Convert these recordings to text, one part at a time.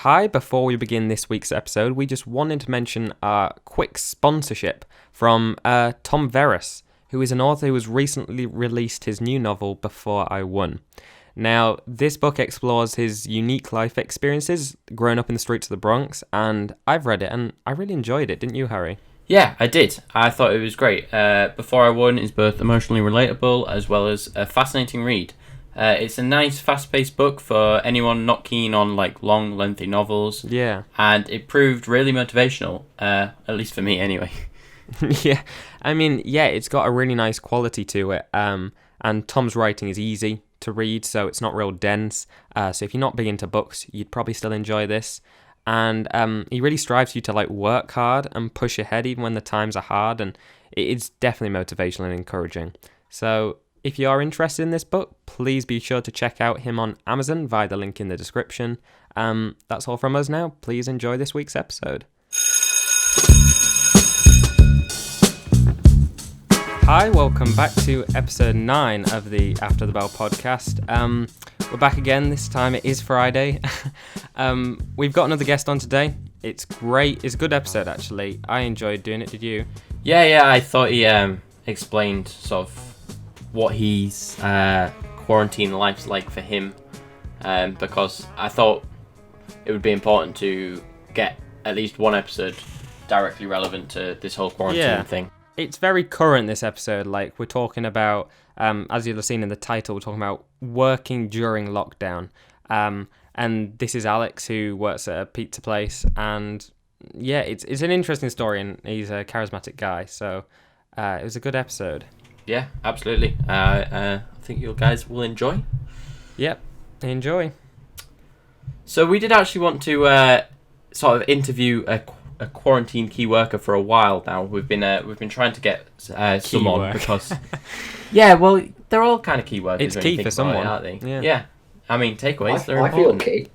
Hi, before we begin this week's episode, we just wanted to mention our quick sponsorship from Tom Verris, who is an author who has recently released his new novel, Before I Won. Now, this book explores his unique life experiences growing up in the streets of the Bronx, and I've read it, and I really enjoyed it, didn't you, Harry? Yeah, I did. I thought it was great. Before I Won is both emotionally relatable as well as a fascinating read. It's a nice, fast-paced book for anyone not keen on long, lengthy novels. Yeah. And it proved really motivational, at least for me anyway. Yeah, I mean, it's got a really nice quality to it. And Tom's writing is easy to read, so it's not real dense. So if you're not big into books, you'd probably still enjoy this. And he really strives you to work hard and push ahead even when the times are hard, and it's definitely motivational and encouraging. So if you are interested in this book, please be sure to check out him on Amazon via the link in the description. That's all from us now. Please enjoy this week's episode. Hi, welcome back to episode 9 of the After the Bell podcast. We're back again. This time it is Friday. We've got another guest on today. It's great. It's a good episode, actually. I enjoyed doing it. Did you? Yeah, I thought he explained sort of what his quarantine life's like for him, because I thought it would be important to get at least one episode directly relevant to this whole quarantine thing. It's very current, this episode. We're talking about, as you'll have seen in the title, we're talking about working during lockdown. And this is Alex, who works at a pizza place. And it's an interesting story, and he's a charismatic guy. So it was a good episode. Yeah, absolutely. I think you guys will enjoy. Yep, enjoy. So we did actually want to sort of interview a quarantine key worker for a while now. We've been trying to get someone because well, they're all kind of key workers. It's key for someone, aren't they? Yeah. I mean, takeaways. They're I important. feel key.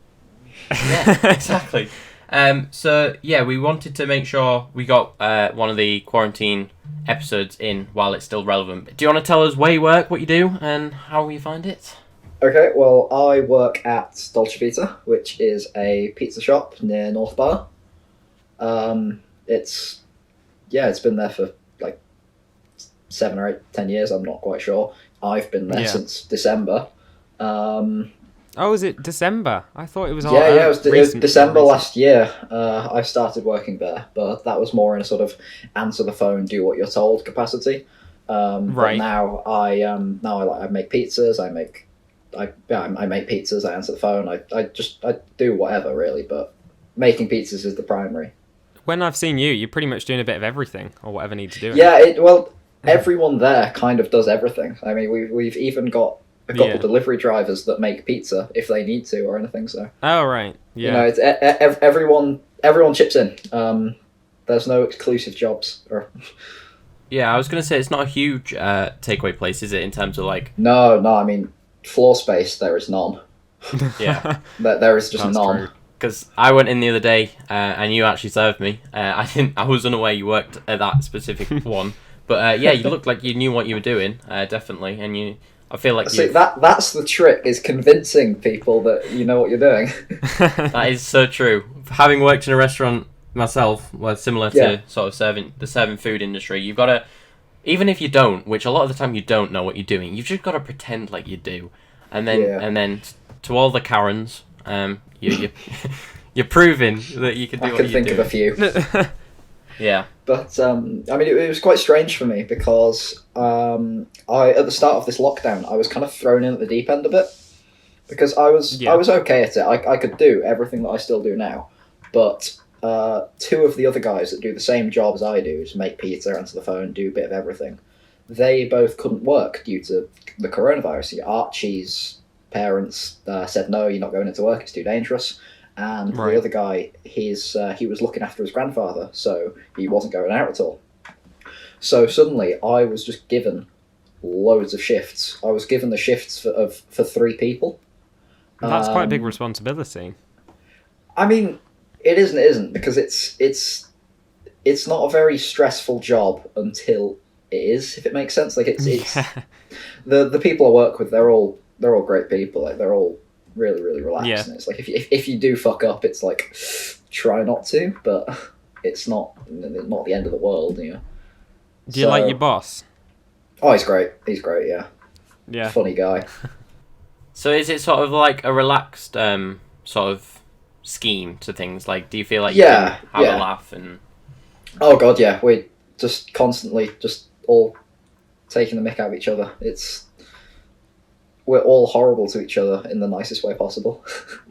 Yeah, exactly. We wanted to make sure we got one of the quarantine episodes in while it's still relevant. Do you want to tell us where you work, what you do, and how you find it? Okay, well, I work at Dolce Vita, which is a pizza shop near North Bar. It's been there for 7 or 8, 10 years. I'm not quite sure. I've been there since December. Oh, is it December? I thought it was. It was December last year. I started working there, but that was more in a sort of answer the phone, do what you're told capacity. Right. But now I make pizzas. I make pizzas. I answer the phone. I do whatever really, but making pizzas is the primary. When I've seen you, you're pretty much doing a bit of everything or whatever needs doing. Yeah, everyone there kind of does everything. I mean, we've even got a couple of delivery drivers that make pizza if they need to or anything. So. Oh right, yeah. It's everyone chips in. There's no exclusive jobs. Yeah, I was gonna say it's not a huge takeaway place, is it? In terms of No. I mean, floor space there is none. Yeah, there is just none. Because I went in the other day and you actually served me. I was unaware you worked at that specific one, but you looked like you knew what you were doing, definitely, and I feel like that's the trick, is convincing people that you know what you're doing. That is so true. Having worked in a restaurant myself, similar to sort of serving food industry, you've got to, even if you don't, which a lot of the time you don't know what you're doing, you've just got to pretend like you do, and then to all the Karens, you're proving that you can do what you're doing. I can think of a few. Yeah. But, I mean, it was quite strange for me because at the start of this lockdown, I was kind of thrown in at the deep end a bit. Because I was okay at it. I could do everything that I still do now. But 2 of the other guys that do the same job as I do, just make pizza, answer the phone, do a bit of everything, they both couldn't work due to the coronavirus. Archie's parents said, no, you're not going into work, it's too dangerous. And the other guy, he was looking after his grandfather, so he wasn't going out at all. So suddenly, I was just given loads of shifts. I was given the shifts for 3 people. That's quite a big responsibility. I mean, it is and it isn't, because it's not a very stressful job until it is, if it makes sense. It's the people I work with, they're all great people. They're all really, really relaxed. Yeah. And it's like if you do fuck up, it's like try not to, but it's not the end of the world, you know. Do you like your boss? Oh, he's great. He's great. Yeah. Yeah. Funny guy. So is it sort of like a relaxed sort of scheme to things? Like, do you feel like you can have a laugh and? Oh god, yeah. We just constantly just all taking the mick out of each other. We're all horrible to each other in the nicest way possible.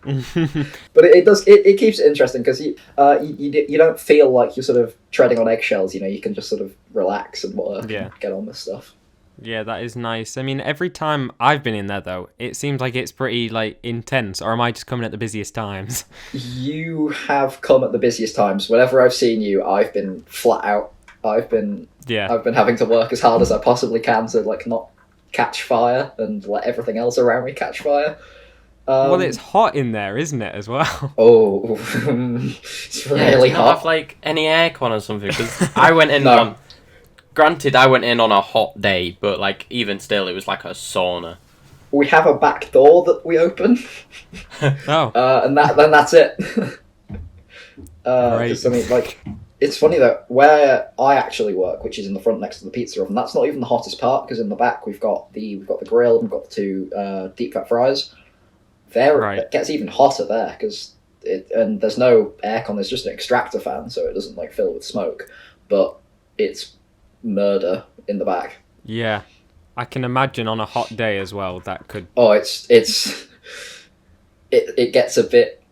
But it keeps it interesting because you don't feel like you're sort of treading on eggshells. You know, you can just sort of relax and work and get on with stuff. Yeah, that is nice. I mean, every time I've been in there, though, it seems like it's pretty, like, intense. Or am I just coming at the busiest times? You have come at the busiest times. Whenever I've seen you, I've been flat out. I've been having to work as hard as I possibly can to, like, not catch fire and let everything else around me catch fire. Well, it's hot in there, isn't it, as well? Oh, it's really hot. Not have, like, any aircon or something? Because I went in on... Granted, I went in on a hot day, but like even still, it was like a sauna. We have a back door that we open. And that's it. Right. I mean, like, it's funny that where I actually work, which is in the front next to the pizza oven, that's not even the hottest part because in the back we've got the grill, and we've got the two deep fat fries. It gets even hotter there and there's no aircon. There's just an extractor fan, so it doesn't like fill with smoke, but it's murder in the back. Yeah, I can imagine on a hot day as well. That could. Oh, it gets a bit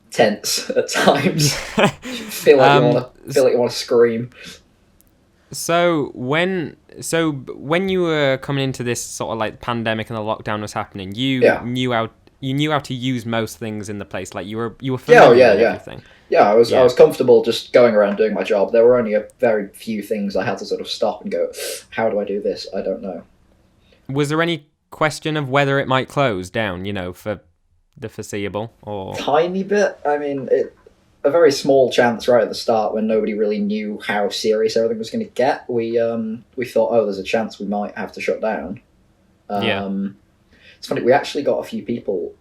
tense at times. You feel like you want to scream. So when you were coming into this sort of like pandemic and the lockdown was happening, you knew how to use most things in the place. Like you were familiar with everything. Yeah, I was comfortable just going around doing my job. There were only a very few things I had to sort of stop and go, how do I do this? I don't know. Was there any question of whether it might close down, you know, for the foreseeable? Or tiny bit. I mean, a very small chance right at the start when nobody really knew how serious everything was going to get. We thought, oh, there's a chance we might have to shut down. It's funny, we actually got a few people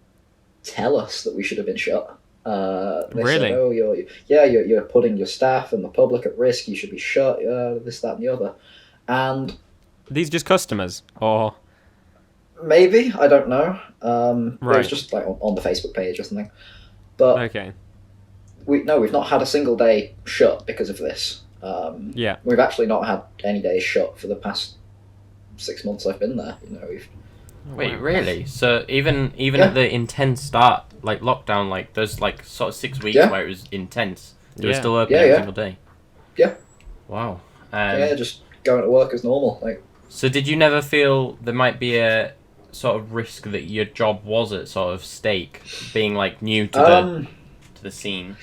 tell us that we should have been shut. Really? Said, oh, you're putting your staff and the public at risk. You should be shut. This, that, and the other. And these just customers, or maybe, I don't know. It right. was just like on the Facebook page or something. But okay. We've not had a single day shut because of this. We've actually not had any days shut for the past 6 months I've been there. You know, Wait, really? So even at the intense start, like lockdown, like there's like sort of 6 weeks where it was intense. They were still open every single day. Yeah. Wow. Just going to work as normal. Like. So did you never feel there might be a sort of risk that your job was at sort of stake, being like new to the scene?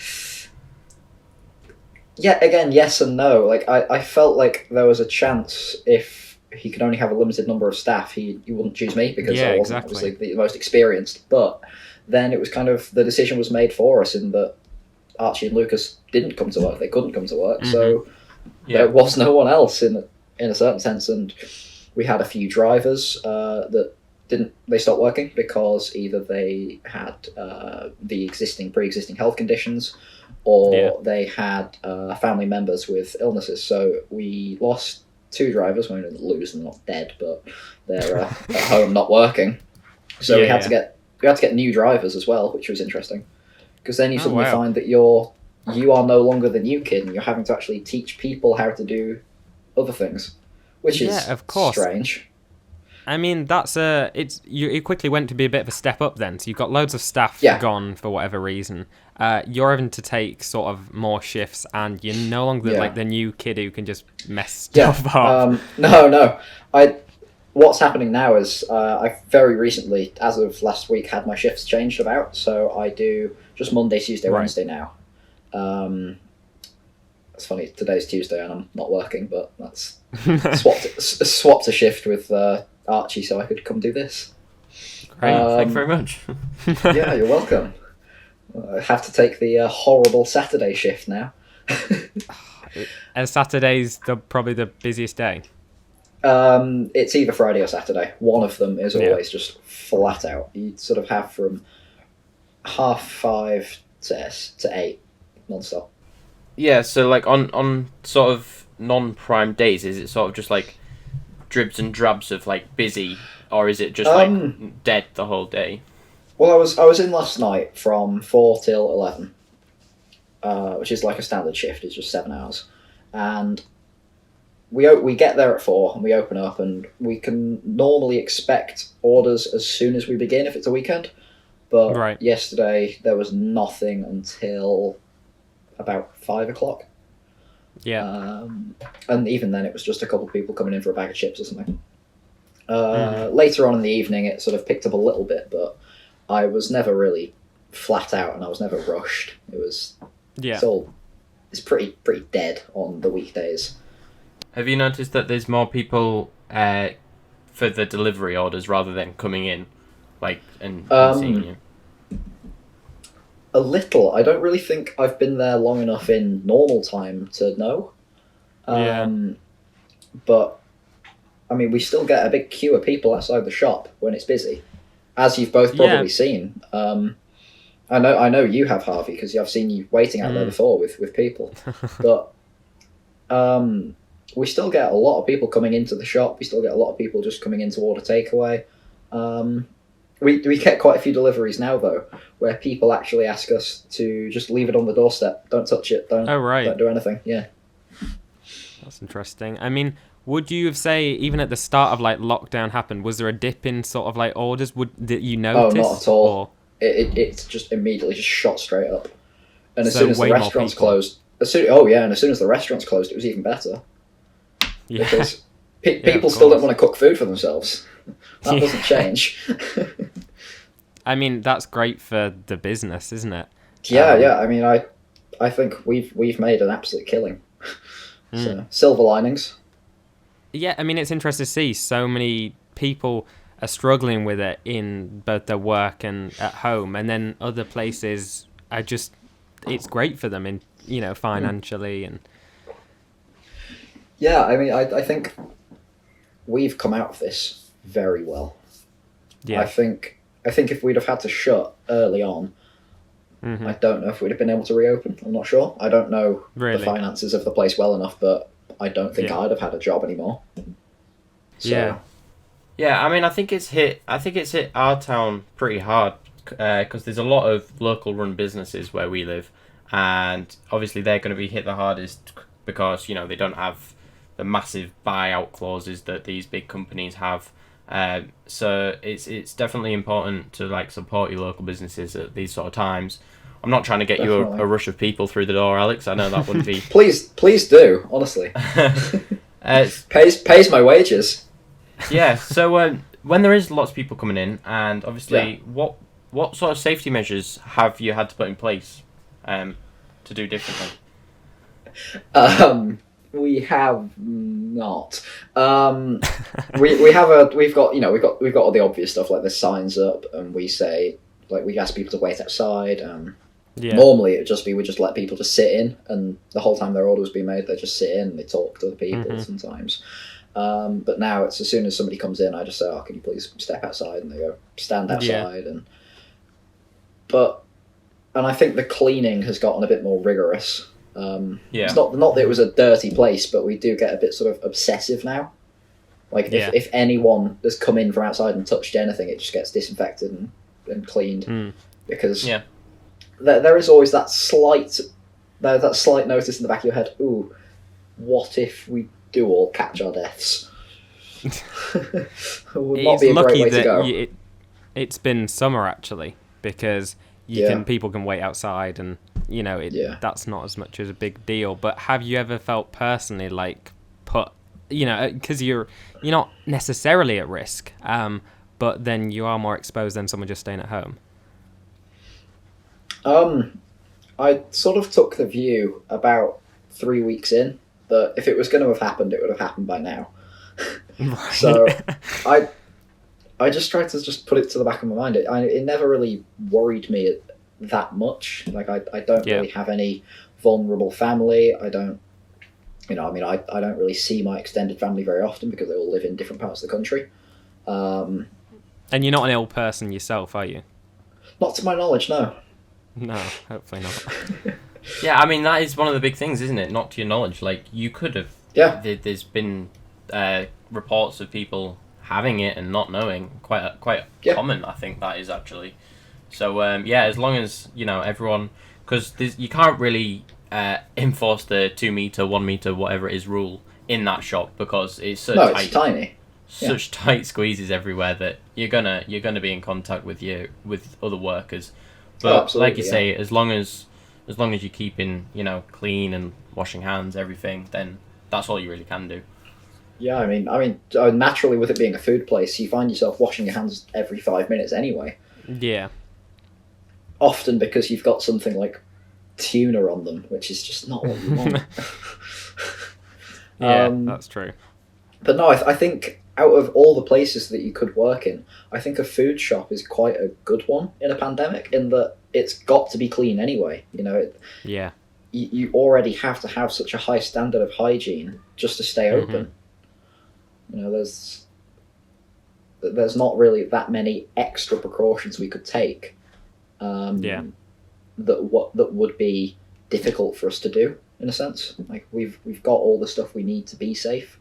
Yeah, again, yes and no. Like I felt like there was a chance if he could only have a limited number of staff, he wouldn't choose me because I wasn't obviously the most experienced. But then it was kind of, the decision was made for us in that Archie and Lucas didn't come to work. They couldn't come to work, so there was no one else in a certain sense. And we had a few drivers that they stopped working because either they had the pre-existing health conditions, or they had family members with illnesses. So we lost 2 drivers. We didn't lose them, not dead, but they're at home not working. So we had to get new drivers as well, which was interesting, because then you suddenly find that you are no longer the new kid, and you're having to actually teach people how to do other things, which is of course strange. I mean, it quickly went to be a bit of a step up then. So you've got loads of staff gone for whatever reason. You're having to take sort of more shifts, and you're no longer like the new kid who can just mess stuff up. No. What's happening now is I very recently, as of last week, had my shifts changed about. So I do just Monday, Tuesday, Wednesday now. It's funny, today's Tuesday and I'm not working, but that's swapped a shift with Archie so I could come do this. Great, thank you very much. Yeah, you're welcome. I have to take the horrible Saturday shift now. And Saturday's probably the busiest day. It's either Friday or Saturday. One of them is always just flat out. You sort of have from 5:30 to 8 non-stop. Yeah, so like on sort of non-prime days, is it sort of just like dribs and drabs of like busy, or is it just like dead the whole day? Well, I was in last night from 4 till 11, which is like a standard shift. It's just 7 hours, and we get there at 4 and we open up, and we can normally expect orders as soon as we begin if it's a weekend. But Right. yesterday there was nothing until about 5 o'clock. Yeah. And even then, it was just a couple of people coming in for a bag of chips or something. Later on in the evening, it sort of picked up a little bit, but I was never really flat out, and I was never rushed. It was Yeah. it's pretty dead on the weekdays. Have you noticed that there's more people for the delivery orders rather than coming in, like and seeing you? A little. I don't really think I've been there long enough in normal time to know. But I mean, we still get a big queue of people outside the shop when it's busy, as you've both probably seen. I know you have, Harvey, because I've seen you waiting out there before with people. But we still get a lot of people coming into the shop. We still get a lot of people just coming in to order takeaway. We get quite a few deliveries now, though, where people actually ask us to just leave it on the doorstep. Don't touch it. Don't do anything. Yeah. That's interesting. I mean, would you have say, even at the start of like lockdown happened, was there a dip in sort of like orders? Did you notice? Oh, not at all. It just immediately just shot straight up. And as soon as the restaurants closed, and as soon as the restaurants closed, it was even better. Yeah. Because people still don't want to cook food for themselves. That doesn't change. I mean, that's great for the business, isn't it? Yeah. I mean, I think we've made an absolute killing. So, silver linings. Yeah, I mean, it's interesting to see so many people are struggling with it in both their work and at home, and then other places are just, it's great for them in, financially and. Yeah, I mean, I think we've come out of this very well. Yeah. I think if we'd have had to shut early on, I don't know if we'd have been able to reopen. I'm not sure. I don't know the finances of the place well enough, but I don't think I'd have had a job anymore. So. Yeah. I mean, I think it's hit our town pretty hard because there's a lot of local run businesses where we live, and obviously they're going to be hit the hardest because they don't have the massive buyout clauses that these big companies have. So it's definitely important to like support your local businesses at these sort of times. I'm not trying to get you a rush of people through the door, Alex. I know that wouldn't be. Please do. Honestly, pays my wages. Yeah. So when there is lots of people coming in, and obviously, what sort of safety measures have you had to put in place to do differently? We have not. We've got all the obvious stuff like the signs up, and we say like we ask people to wait outside. Normally it'd just be we just let people just sit in, and the whole time their order was being made, they just sit in and they talk to the people sometimes. But now it's as soon as somebody comes in, I just say, "Oh, can you please step outside?" And they go stand outside, and I think the cleaning has gotten a bit more rigorous. It's not that it was a dirty place, but we do get a bit sort of obsessive now. Like if anyone has come in from outside and touched anything, it just gets disinfected and cleaned because there is always that slight notice in the back of your head. Ooh, what if we do all catch our deaths? Would not be a great way to go. It's been summer actually because people can wait outside and. That's not as much as a big deal. But have you ever felt personally like because you're not necessarily at risk, but then you are more exposed than someone just staying at home? I sort of took the view about 3 weeks in that if it was going to have happened, it would have happened by now. Right. So I just tried to just put it to the back of my mind. It never really worried me that much. Like I don't really have any vulnerable family. I don't I don't really see my extended family very often because they all live in different parts of the country. And you're not an ill person yourself, are you? Not to my knowledge, no. No, hopefully not. Yeah, I mean, that is one of the big things, isn't it? Not to your knowledge. Like, you could have... Yeah. There's been reports of people having it and not knowing. Quite Yeah. common, I think, that is, actually. So, yeah, as long as, everyone... Because you can't really enforce the 2 metre, 1 metre, whatever it is rule in that shop, because it's so tight. It's tiny. Such tight squeezes everywhere that you're gonna be in contact with other workers. But like you say, as long as you're keeping clean and washing hands, everything, then that's all you really can do. Yeah, I mean, naturally with it being a food place, you find yourself washing your hands every 5 minutes anyway. Yeah. Often because you've got something like tuna on them, which is just not what you want. Yeah, that's true. But no, I think out of all the places that you could work in, I think a food shop is quite a good one in a pandemic, in that it's got to be clean anyway. Yeah. You already have to have such a high standard of hygiene just to stay open. There's not really that many extra precautions we could take. That would be difficult for us to do, in a sense. Like we've got all the stuff we need to be safe.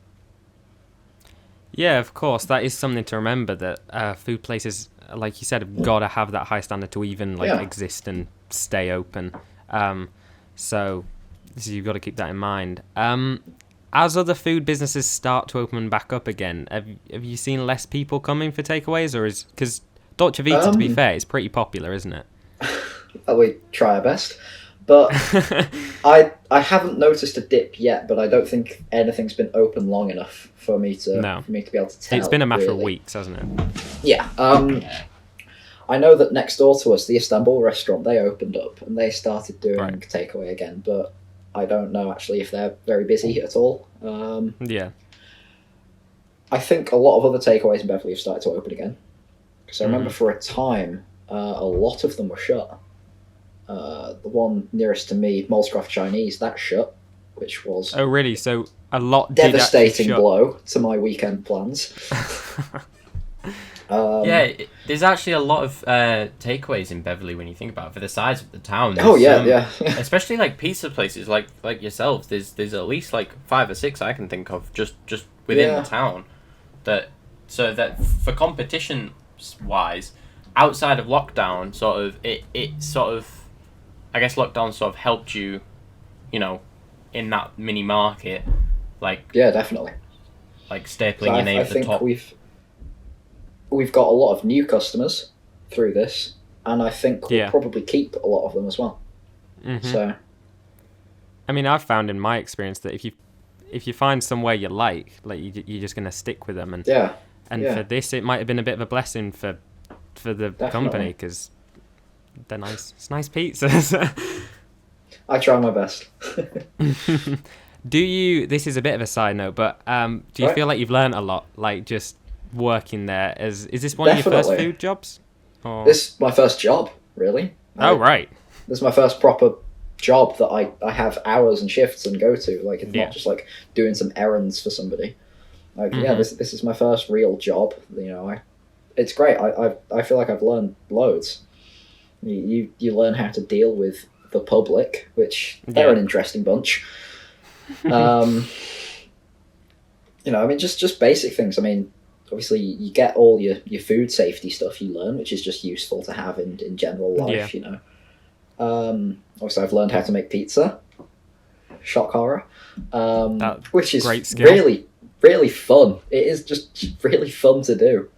Yeah, of course. That is something to remember, that food places, like you said, have got to have that high standard to even exist and stay open. So you've got to keep that in mind. As other food businesses start to open back up again, have you seen less people coming for takeaways, or because Dolce Vita, to be fair, is pretty popular, isn't it? We try our best, but I haven't noticed a dip yet. But I don't think anything's been open long enough for me to be able to tell. It's been a matter of weeks, hasn't it? Yeah. I know that next door to us, the Istanbul restaurant, they opened up and they started doing takeaway again, but I don't know actually if they're very busy at all. Yeah. I think a lot of other takeaways in Beverley have started to open again. Because I remember for a time, a lot of them were shut. The one nearest to me, Molescroft Chinese, that shut, which was... Oh, really? So a lot devastating blow to my weekend plans. There's actually a lot of takeaways in Beverley when you think about it, for the size of the town. Yeah. Especially like pizza places like yourselves. There's at least like 5 or 6 I can think of just within the town. So that for competition wise, outside of lockdown, sort of it sort of, I guess lockdown sort of helped you, in that mini market, like definitely, like stapling your name at the top. We've got a lot of new customers through this, and I think we'll probably keep a lot of them as well. Mm-hmm. So, I mean, I've found in my experience that if you find somewhere you like you're just gonna stick with them, and for this, it might have been a bit of a blessing for the company, because they're nice. It's nice pizzas. I try my best. This is a bit of a side note, but do you feel like you've learned a lot, like just working there? Is this one of your first food jobs? Or... This is my first job, really. Right. This is my first proper job that I have hours and shifts and go to. Like, it's not just like doing some errands for somebody. Like, this is my first real job. It's great. I feel like I've learned loads. You learn how to deal with the public, which they're an interesting bunch. I mean, just basic things. I mean, obviously you get all your food safety stuff you learn, which is just useful to have in general life, Obviously I've learned how to make pizza. Shock horror. Which is great skill. Really, really fun. It is just really fun to do.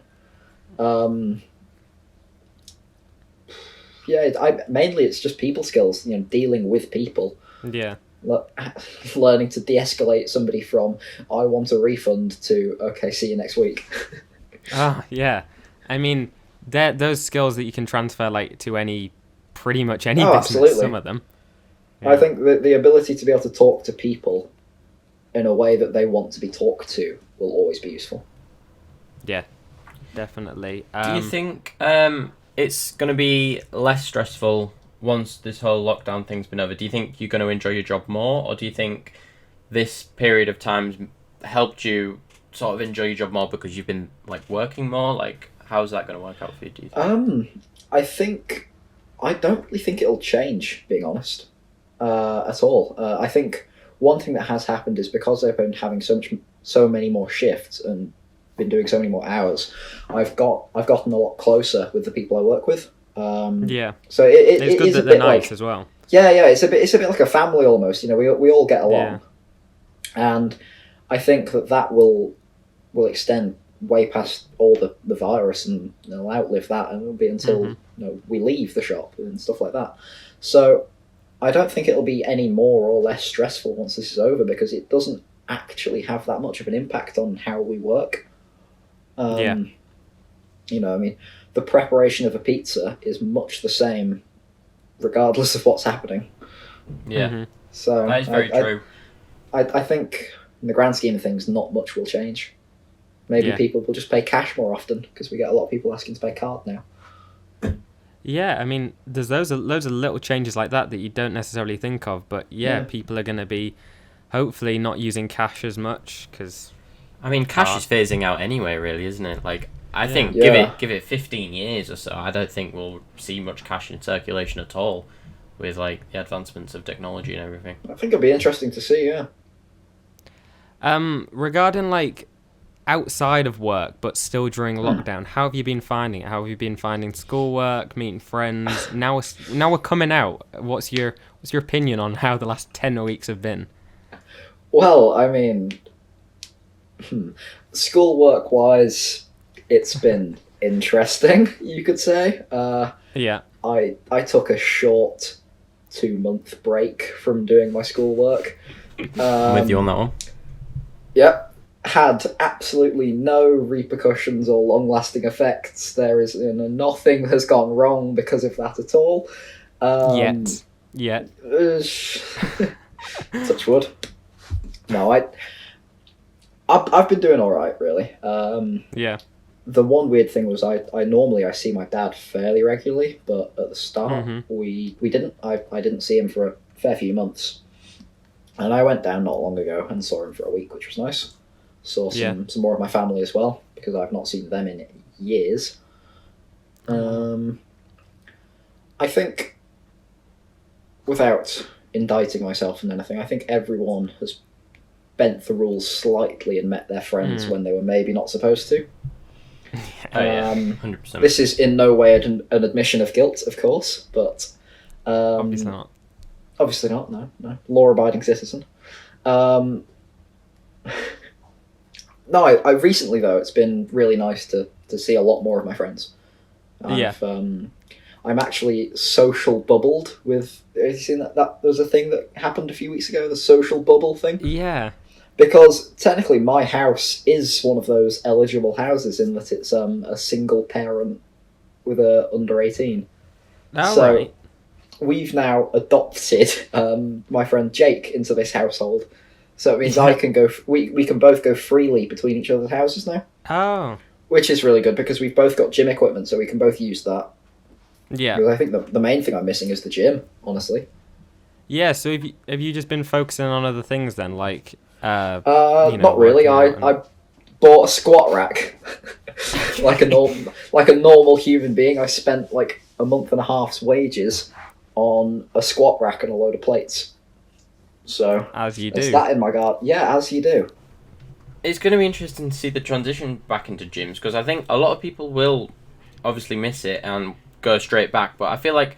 Mainly it's just people skills, dealing with people. Yeah. Learning to de-escalate somebody from I want a refund to okay, see you next week. Yeah. I mean, they're those skills that you can transfer to pretty much any business. Absolutely. Some of them. Yeah. I think the ability to be able to talk to people in a way that they want to be talked to will always be useful. Yeah, definitely. Do you think it's going to be less stressful once this whole lockdown thing's been over? Do you think you're going to enjoy your job more, or do you think this period of time helped you sort of enjoy your job more because you've been working more? How's that going to work out for you, do you think? I think I don't really think it'll change, being honest, at all. I think one thing that has happened is because I've been having so many more shifts and been doing so many more hours, I've gotten a lot closer with the people I work with. Yeah. So It's good is that a they're bit nice like, as well. yeah, it's a bit like a family almost. You know, we all get along, and I think that will extend way past all the virus, and it'll outlive that, and it'll be until we leave the shop and stuff like that. So I don't think it'll be any more or less stressful once this is over, because it doesn't actually have that much of an impact on how we work. You know, I mean, the preparation of a pizza is much the same regardless of what's happening. Yeah. So that is very true. I think in the grand scheme of things, not much will change. Maybe people will just pay cash more often, because we get a lot of people asking to pay card now. Yeah, I mean, there's loads of little changes like that you don't necessarily think of, but people are going to be hopefully not using cash as much, because I mean, cash is phasing out anyway, really, isn't it? Like, I think give it 15 years or so, I don't think we'll see much cash in circulation at all, with like the advancements of technology and everything. I think it'll be interesting to see. Regarding like outside of work, but still during lockdown, how have you been finding it? How have you been finding schoolwork, meeting friends? Now we're coming out. What's your opinion on how the last 10 weeks have been? Well, I mean, schoolwork wise, it's been interesting, you could say. I took a short 2-month break from doing my schoolwork. I'm with you on that one. Yep. Had absolutely no repercussions or long-lasting effects. There is nothing has gone wrong because of that at all. Yet. Touch wood. No, I've been doing all right, really. The one weird thing was I normally see my dad fairly regularly, but at the start we didn't. I didn't see him for a fair few months, and I went down not long ago and saw him for a week, which was nice. Saw some more of my family as well, because I've not seen them in years. I think, without indicting myself and anything, I think everyone has bent the rules slightly and met their friends when they were maybe not supposed to. 100%. This is in no way an admission of guilt, of course, but obviously not. Obviously not. No. Law-abiding citizen. No, I recently though it's been really nice to see a lot more of my friends. I'm actually social bubbled with. Have you seen that? That was a thing that happened a few weeks ago. The social bubble thing. Yeah. Because technically, my house is one of those eligible houses in that it's a single parent with a under 18. Oh, so right. We've now adopted my friend Jake into this household. So it means I can go. We can both go freely between each other's houses now. Oh. Which is really good because we've both got gym equipment, so we can both use that. Yeah. Because I think the main thing I'm missing is the gym, honestly. Yeah. So have you just been focusing on other things then, like? Not really. I bought a squat rack, like a normal human being. I spent like a month and a half's wages on a squat rack and a load of plates. So as you do, it's that in my garden. Yeah, as you do. It's going to be interesting to see the transition back into gyms, because I think a lot of people will obviously miss it and go straight back. But I feel like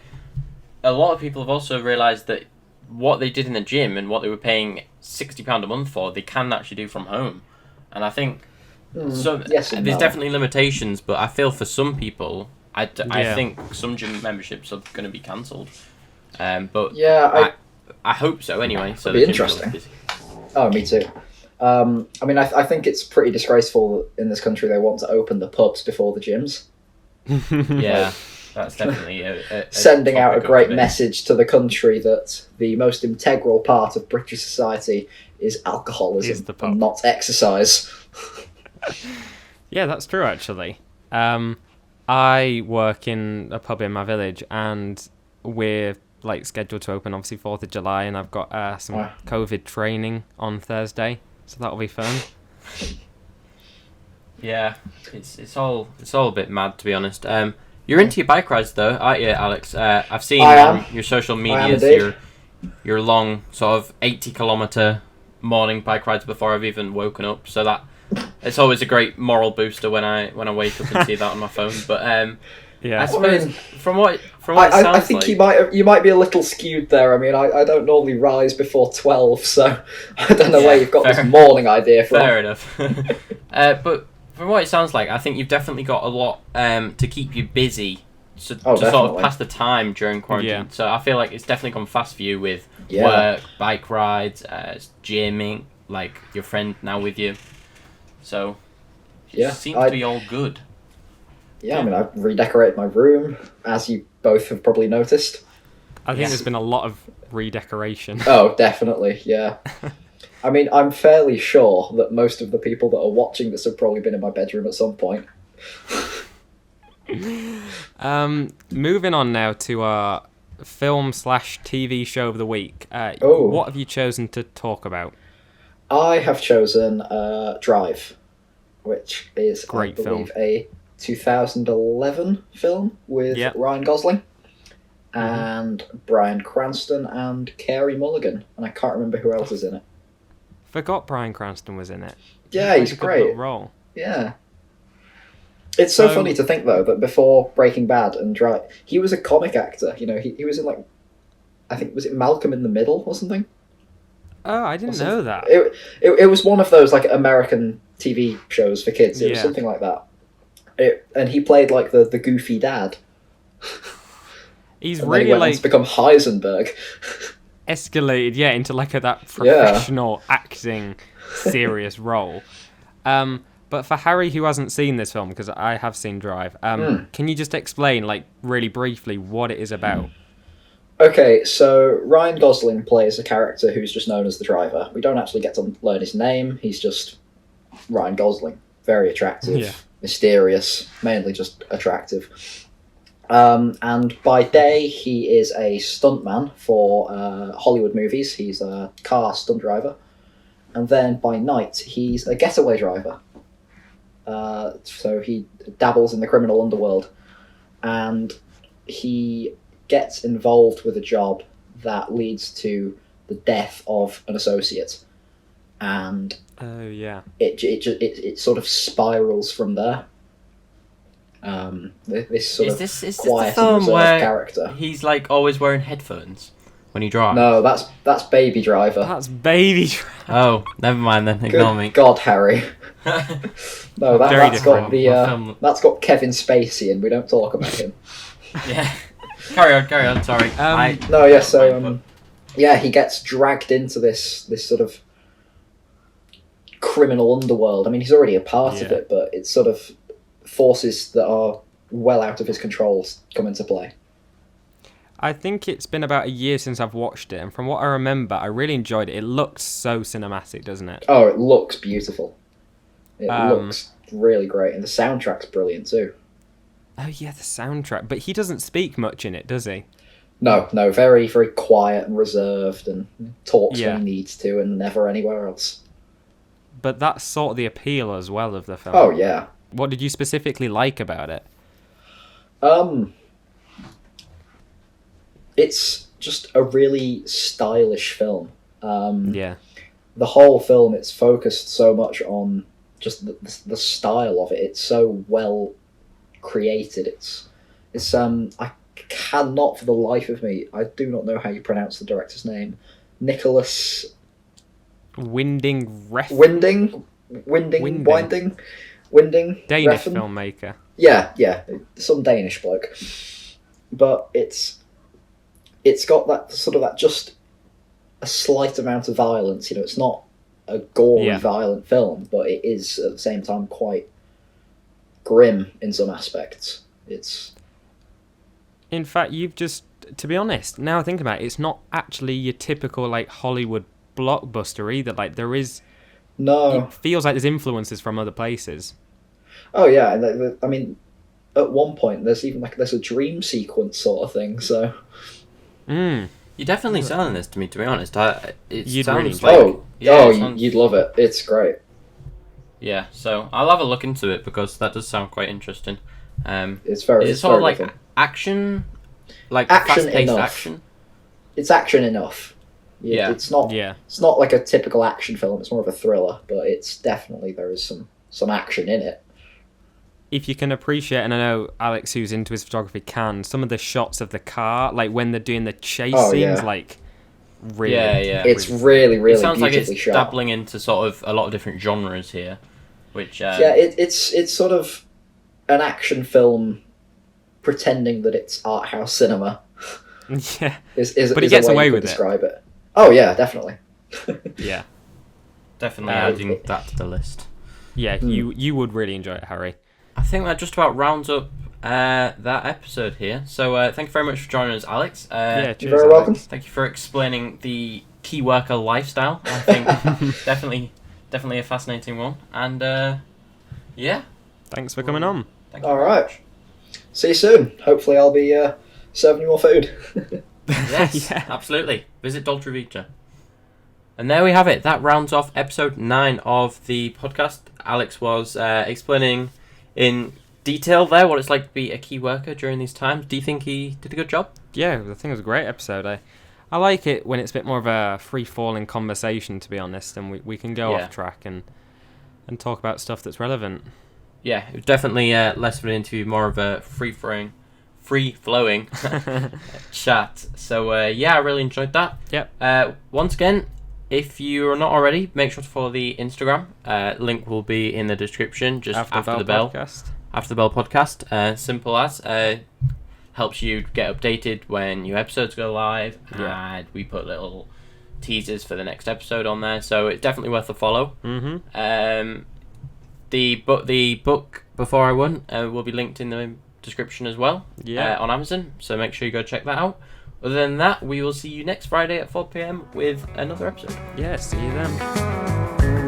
a lot of people have also realised that what they did in the gym and what they were paying £60 a month for, they can actually do from home. And I think there's definitely limitations, but I feel for some people, I think some gym memberships are going to be cancelled. But yeah, I hope so anyway. So it'll be interesting. Oh, me too. I mean, I think it's pretty disgraceful that in this country they want to open the pubs before the gyms. Yeah, that's definitely a sending out a great message to the country that the most integral part of British society is alcoholism and not exercise. Yeah, that's true, actually. I work in a pub in my village, and we're like scheduled to open obviously 4th of July, and I've got some COVID training on Thursday, so that'll be fun. Yeah, it's all a bit mad, to be honest. You're into your bike rides, though, aren't you, Alex? I've seen I on am. your social I am medias indeed. your long, sort of 80-kilometer morning bike rides before I've even woken up. So that it's always a great moral booster when I wake up and see that on my phone. But I Yeah. suppose from what it I sounds think like, you might be a little skewed there. I mean, I don't normally rise before 12, so I don't know where you've got this morning idea from. fair enough. But from what it sounds like, I think you've definitely got a lot to keep you busy to sort of Definitely. pass the time during quarantine. Yeah. So I feel like it's definitely gone fast for you with Yeah. work, bike rides, gymming, like your friend now with you. So Yeah, it seems to be all good. Yeah, I mean, I've redecorated my room, as you both have probably noticed. I think Yes. there's been a lot of redecoration. Oh, definitely, yeah. I mean, I'm fairly sure that most of the people that are watching this have probably been in my bedroom at some point. Moving on now to our film/TV show of the week. Oh. What have you chosen to talk about? I have chosen Drive, which is, Great I believe, film. a 2011 film with Yep. Ryan Gosling and Bryan Cranston and Carey Mulligan, and I can't remember who else is in it. Forgot Bryan Cranston was in it. Yeah, Played he's a good little great. role. Yeah. It's so So- funny to think, though, that before Breaking Bad and Drive, he was a comic actor. You know, he was in, like, I think, was it Malcolm in the Middle or something? Oh, I didn't know that. It was one of those, like, American TV shows for kids. It was Yeah. something like that. And he played, like, the goofy dad. He's And then he really went on to become Heisenberg. escalated, into like that professional acting serious role. But for Harry, who hasn't seen this film, because I have seen Drive, can you just explain, like, really briefly what it is about? Okay, so Ryan Gosling plays a character who's just known as the driver. We don't actually get to learn his name. He's just Ryan Gosling. Very attractive, Yeah. mysterious, mainly just attractive. And by day, he is a stuntman for Hollywood movies. He's a car stunt driver. And then by night, he's a getaway driver. So he dabbles in the criminal underworld. And he gets involved with a job that leads to the death of an associate. And Oh, yeah. it sort of spirals from there. This sort Is of this the quiet and film reserved where character. he's like always wearing headphones when he drives? No, that's Baby Driver. That's Baby Driver. Oh, never mind then. Ignore me. Good God, Harry. No, Very that's got different. that's got Kevin Spacey, and we don't talk about him. Yeah. Carry on. Sorry. No, yeah. So he gets dragged into this sort of criminal underworld. I mean, he's already a part of Yeah. it, but it's sort of forces that are well out of his control come into play. I think it's been about a year since I've watched it, and from what I remember, I really enjoyed it. It looks so cinematic, doesn't it? Oh, it looks beautiful. It Um, looks really great, and the soundtrack's brilliant too. Oh, yeah, the soundtrack. But he doesn't speak much in it, does he? No, very, very quiet and reserved, and talks Yeah. when he needs to, and never anywhere else. But that's sort of the appeal as well of the film. Oh yeah. What did you specifically like about it? It's just a really stylish film. Yeah. The whole film, it's focused so much on just the style of it. It's so well created. It's I cannot for the life of me, I do not know how you pronounce the director's name. Nicholas Winding Winding. Danish Refn? filmmaker. Yeah, some Danish bloke. But it's got that sort of that just a slight amount of violence. You know, it's not a gory, Yeah. violent film, but it is at the same time quite grim in some aspects. In fact, to be honest, now I think about it, it's not actually your typical, like, Hollywood blockbuster either. Like, No. it feels like there's influences from other places. Oh yeah, and I mean, at one point there's even there's a dream sequence sort of thing. So Mm. You're definitely selling this to me, to be honest. It You'd sounds really like... enjoy Yeah, it sounds- you'd love it. It's great. Yeah, so I'll have a look into it because that does sound quite interesting. It's very. It's sort of like different. action, like Action fast-paced enough. action. It's action enough. Yeah. It's not. Yeah. It's not like a typical action film. It's more of a thriller, but it's definitely there is some action in it. If you can appreciate, and I know Alex, who's into his photography, can, some of the shots of the car, like when they're doing the chase scenes, like really, It's really, really It sounds like beautifully it's shot. dabbling into sort of a lot of different genres here, which it's sort of an action film pretending that it's art house cinema. Yeah, But he gets away with describe it. Oh yeah, definitely. Yeah, definitely adding that to the list. Yeah, you would really enjoy it, Harry. I think that just about rounds up that episode here. So thank you very much for joining us, Alex. Cheers, you're very Alex. welcome. Thank you for explaining the key worker lifestyle. I think definitely a fascinating one. And Thanks for coming on. Thank you All very right. much. See you soon. Hopefully, I'll be serving you more food. Yes, Yeah. absolutely. Visit Dolce Vita. And there we have it. That rounds off episode 9 of the podcast. Alex was explaining in detail there what it's like to be a key worker during these times. Do you think he did a good job? Yeah, I think it was a great episode. I like it when it's a bit more of a free-falling conversation, to be honest, and we can go off track and talk about stuff that's relevant. Yeah, it was definitely less of an interview, more of a free-flowing chat. So, I really enjoyed that. Yep. Once again, if you're not already, make sure to follow the Instagram. Link will be in the description, just after the bell. Podcast. After the Bell podcast. Simple as. Helps you get updated when new episodes go live. Yeah. And we put little teasers for the next episode on there. So it's definitely worth a follow. Mm-hmm. The book Before I Won will be linked in the description as well. Yeah. On Amazon. So make sure you go check that out. Other than that, we will see you next Friday at 4 p.m. with another episode. Yeah, see you then.